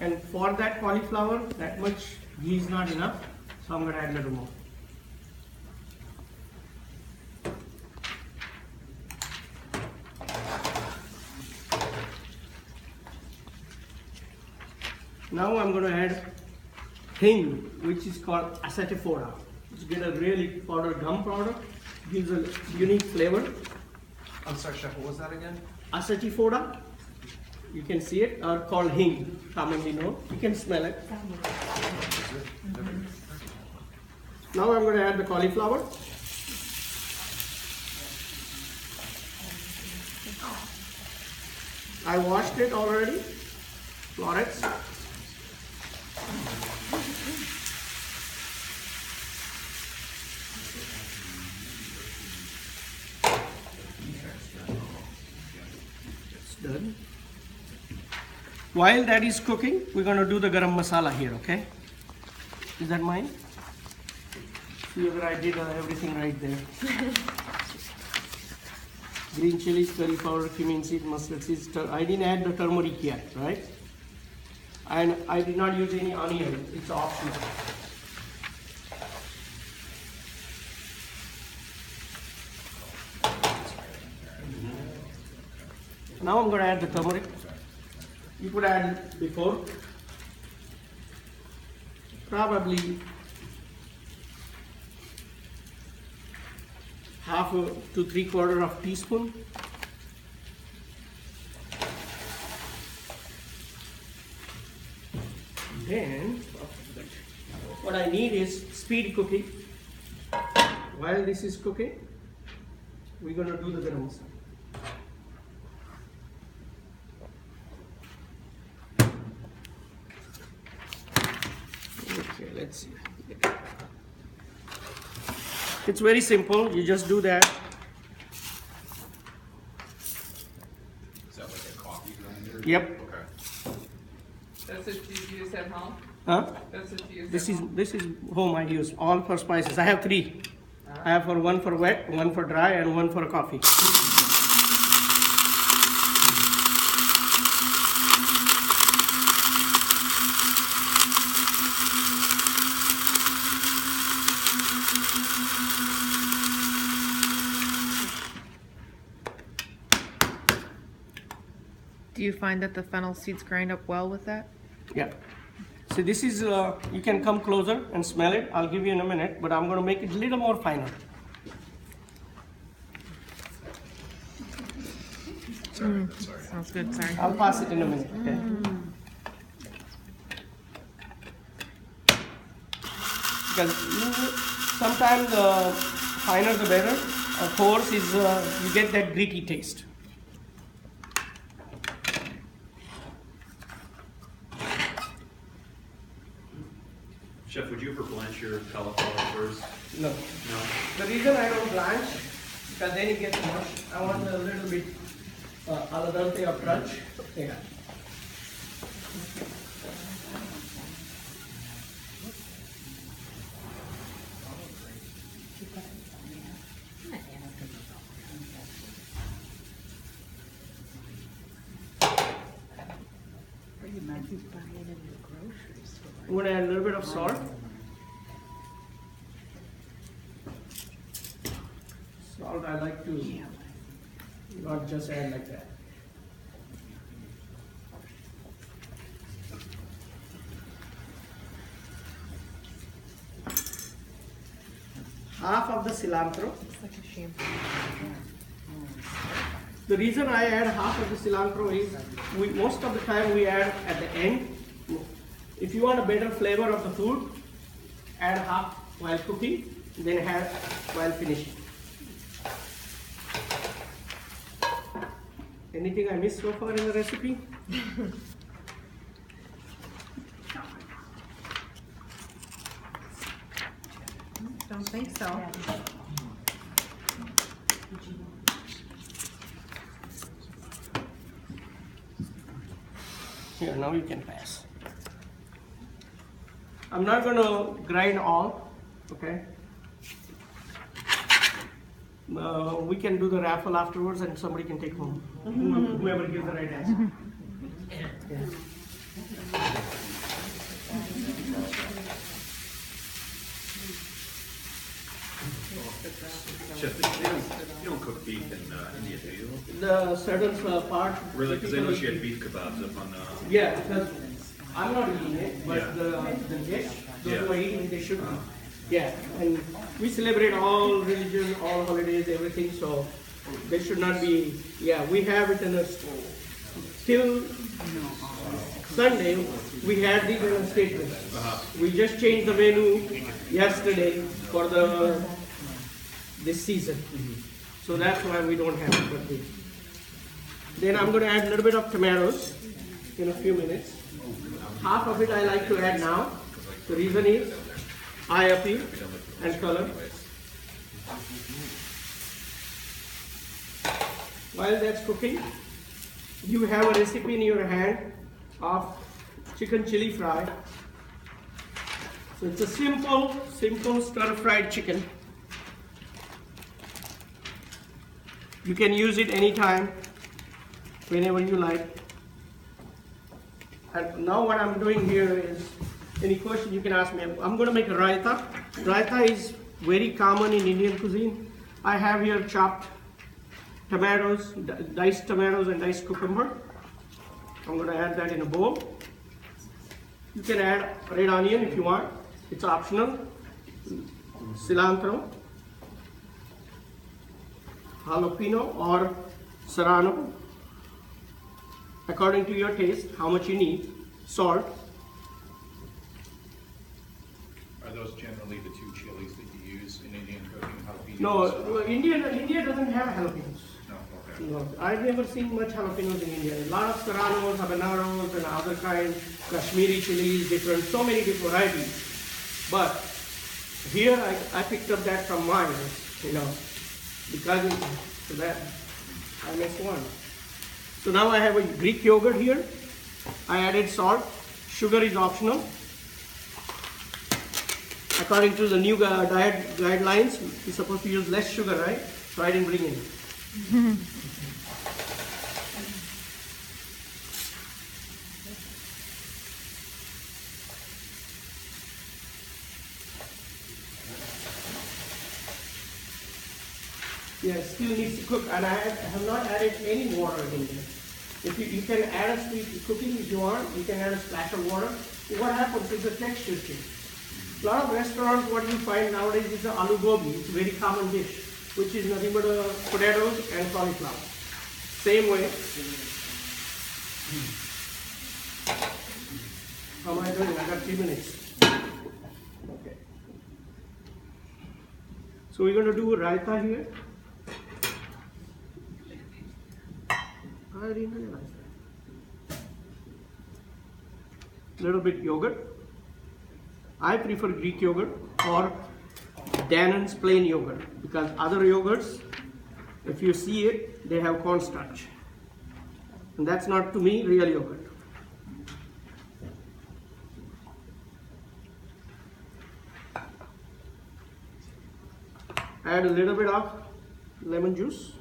And for that cauliflower, that much ghee is not enough, so I'm going to add a little more. Now I'm going to add hing, which is called acetifoda. It's get a really powder, gum powder, gives a unique flavor. I'm sorry, Chef, what was that again? Acetifoda, you can see it, or called hing, commonly known. You can smell it. Now I'm going to add the cauliflower. I washed it already, florets. Done. While that is cooking, we're going to do the garam masala here, okay? Is that mine? See whether I did everything right there. Green chilies, curry powder, cumin seed, mustard seeds. I didn't add the turmeric yet, right? And I did not use any onion. It's optional. Now I'm going to add the turmeric. You could add it before. Probably half to 3/4 of teaspoon. Then what I need is speed cooking. While this is cooking, we're going to do the garam masala. Okay, let's see. It's very simple. You just do that. Is that like a coffee grinder? Yep. Okay. That's what you use at home? Huh? That's what you use This at is home? this is home I use all for spices. I have 3. I have one for wet, one for dry, and one for coffee. Do you find that the fennel seeds grind up well with that? Yeah. So this is, you can come closer and smell it. I'll give you in a minute, but I'm going to make it a little more finer. Sorry. Sounds good, sorry. I'll pass it in a minute, okay? Because sometimes the finer the better. Of course, is you get that gritty taste. Chef, would you ever blanch your cauliflower first? No. No? The reason I don't blanch, because then it gets mushed. I want a little bit al dente or crunch. Yeah. I'm going to add a little bit of salt. Salt I like to not just add like that. Half of the cilantro. It's like a shampoo. The reason I add half of the cilantro is most of the time we add at the end. If you want a better flavor of the food, add half while cooking, then add while finishing. Anything I missed so far in the recipe? Don't think so. Here, now you can pass. I'm not going to grind all, okay? We can do the raffle afterwards and somebody can take home. Whoever gives the right answer. Yeah. Chef, you don't cook beef in India, do you? The certain part. Really? Because I know she had typically- beef kebabs up on Yeah, because I'm not eating it, but Yeah. the guests, those who Yeah. are eating, they should be. Yeah, and we celebrate all religion, all holidays, everything, so they should not be, yeah, we have it in a, till Sunday, we had these in a statement. We just changed the menu yesterday for this season. So that's why we don't have it, but then I'm gonna add a little bit of tomatoes in a few minutes. Half of it I like to add now. The reason is eye appeal and color. While that's cooking, you have a recipe in your hand of chicken chili fry. So it's a simple stir-fried chicken. You can use it anytime, whenever you like. And now what I'm doing here is, any question you can ask me. I'm going to make a raita. Raita is very common in Indian cuisine. I have here chopped tomatoes, diced tomatoes and diced cucumber. I'm going to add that in a bowl. You can add red onion if you want. It's optional. Cilantro, jalapeno or serrano, according to your taste, how much you need. Salt. Are those generally the two chilies that you use in Indian cooking? Jalapenos? No, India doesn't have jalapenos. No, okay. No, I've never seen much jalapenos in India. A lot of serranos, habaneros, and other kinds, Kashmiri chilies, different, so many different varieties. But here I picked up that from mine, because so that I missed one. So now I have a Greek yogurt here. I added salt. Sugar is optional. According to the new diet guidelines, you're supposed to use less sugar, right? So I didn't bring any. Yeah, still needs to cook, and I have not added any water in there. If you can add a sweet cooking if you want, you can add a splash of water. What happens is the texture change. A lot of restaurants, what you find nowadays is the aloo gobi. It's a very common dish, which is nothing but potatoes and cauliflower. Same way. How am I doing? I got 3 minutes. Okay. So we're going to do raita here. I didn't realize that. Little bit yogurt. I prefer Greek yogurt or Dannon's plain yogurt, because other yogurts, if you see it, they have cornstarch. And that's not, to me, real yogurt. Add a little bit of lemon juice.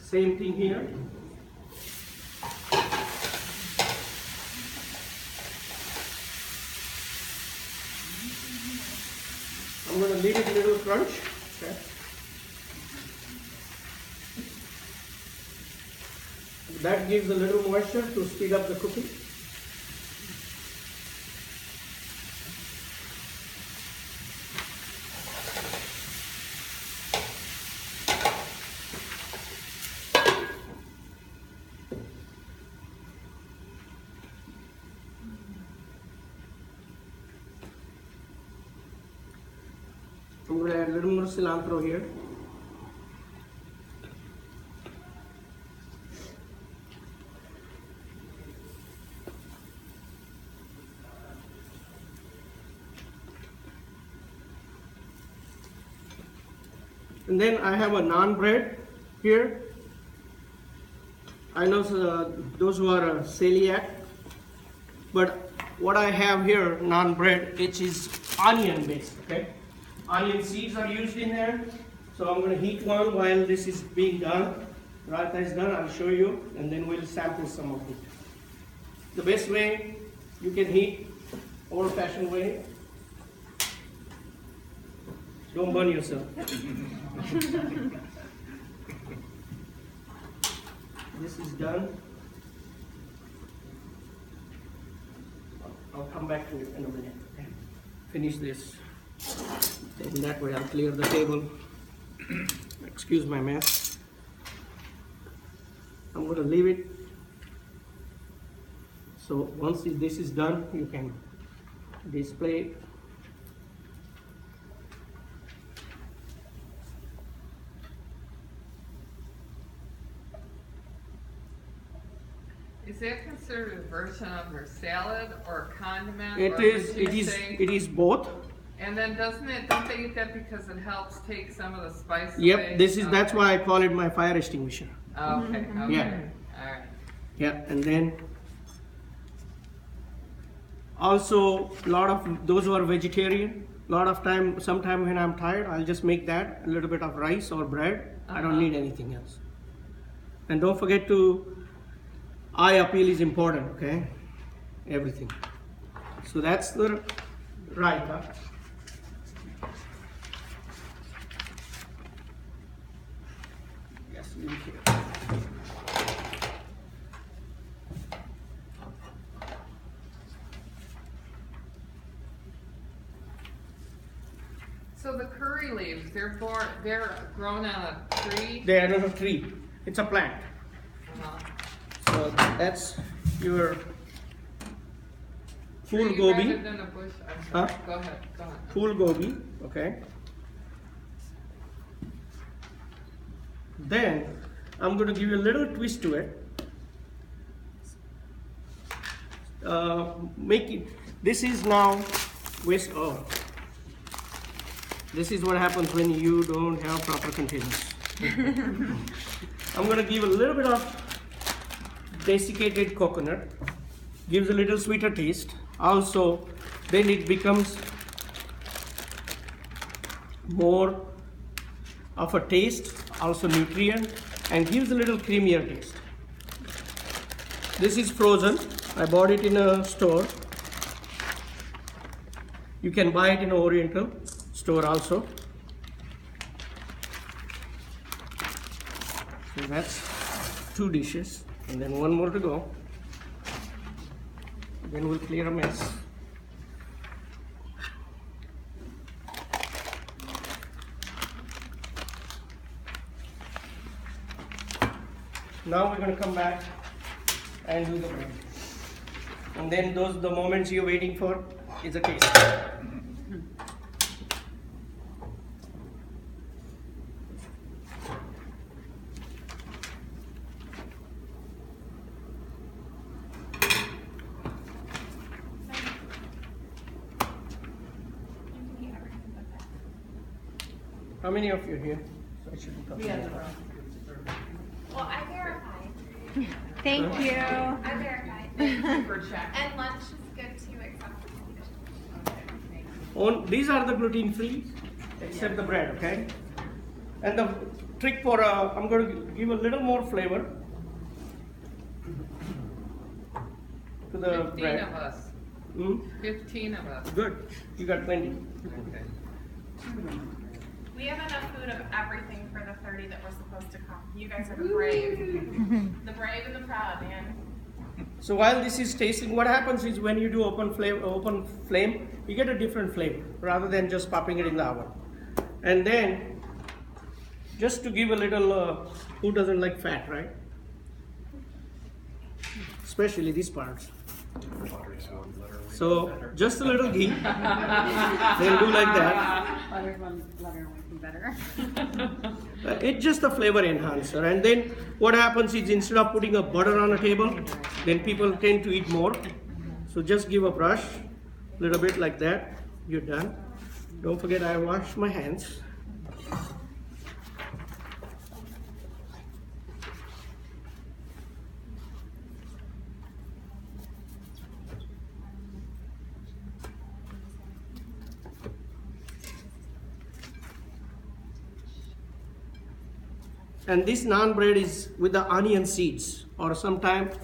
Same thing here. I'm going to leave it a little crunch. Okay. That gives a little moisture to speed up the cooking. I'm going to add a little more cilantro here. And then I have a naan bread here. I know those who are celiac, but what I have here, naan bread, which is onion based, okay? Onion seeds are used in there. So I'm going to heat one while this is being done. Raita is done, I'll show you, and then we'll sample some of it. The best way you can heat, old-fashioned way. Don't burn yourself. This is done. I'll come back to it in a minute. Okay? Finish this. In that way, I'll clear the table. Excuse my mess. I'm going to leave it. So once this is done, you can display it. Is that considered a version of your salad or a condiment? It or is. would you It is. say- It is both. And then don't they eat that because it helps take some of the spice away? Yep. This is. That's Okay. why I call it my fire extinguisher. Okay, okay, Yeah. alright. Yeah. And then also a lot of those who are vegetarian. Lot of time. Sometime when I'm tired, I'll just make that a little bit of rice or bread. I don't need anything else. And don't forget to. Eye appeal is important. Okay. Everything. So that's the raita. Yes, leave it here. So the curry leaves, they're grown on a tree? They are not a tree. It's a plant. Uh-huh. So that's your full Tree gobi. rather than a bush. I'm sorry. Huh? Go ahead, go ahead. Full gobi. Okay. Then I'm going to give you a little twist to it. Make it. This is now waste. Oh. This is what happens when you don't have proper containers. I'm going to give a little bit of desiccated coconut. Gives a little sweeter taste. Also, then it becomes more of a taste, also nutrient, and gives a little creamier taste. This is frozen. I bought it in a store. You can buy it in an Oriental store also. So that's 2 dishes, and then 1 more to go. Then we'll clear a mess. Now we're going to come back and do the bread. And then the moments you're waiting for is a taste. How many of you are here? So I shouldn't talk about Well, I verified. Thank you. I verified. For check. And lunch is good too, except for These are the gluten free, except the bread, okay? And the trick for, I'm going to give a little more flavor to the 15 bread. of us. 15 of us. Good, you got plenty. Okay. we have enough food of everything for the 30 that were supposed to come. You guys are the brave. The brave and the proud, man. So while this is tasting, what happens is when you do open flame, you get a different flavor rather than just popping it in the oven. And then, just to give a little, who doesn't like fat, right? Especially these parts. So just a little ghee, then do like that. Butter would be better. It's just a flavor enhancer. And then what happens is instead of putting a butter on a table, then people tend to eat more. So just give a brush, a little bit like that. You're done. Don't forget I washed my hands. And this naan bread is with the onion seeds, or sometimes